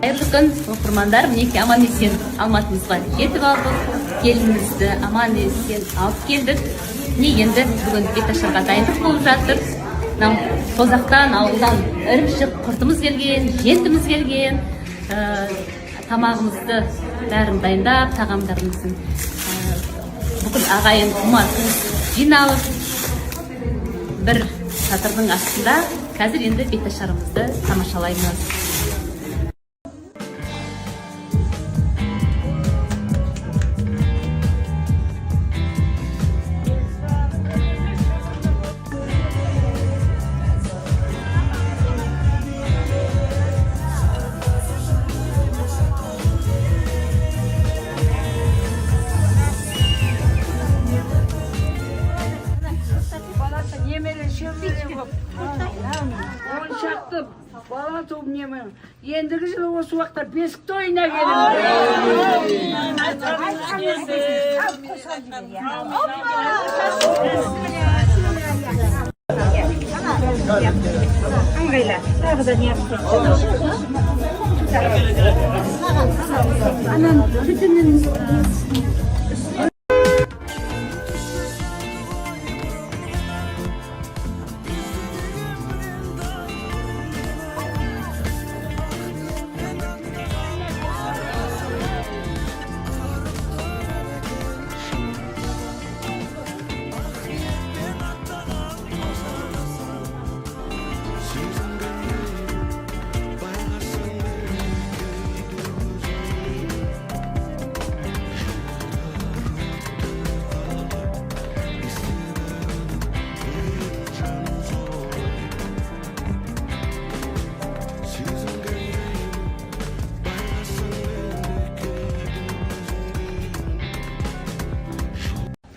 Қайырлы күн, оқырмандар, мінекей аман есен Алматымызға жетіп алдық. Келінімізді аман есен алып келдік. Енді бүгін беташарға дайындық болып жатыр. Созақтан, ауылдан ірімшік құртымыз келген, жентіміз келген. Тамағымызды бәрін дайындап, тағамдарымыздың бүкіл ағайын ұматымыз жиналып, бір шатырдың астында қазір енді беташарымызды тамашалаймыз. Шақты бала туып немен ендігі жылы осы уақытта бесік тойына келемін. Аңғайла, тағы да не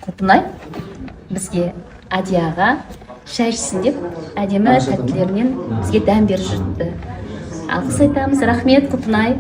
Құлпынай бізге Адияға шай ішсін деп әдемі тәттілерінен бізге дәм беріп жүрді. Алғыс айтамыз, рахмет Құлпынай.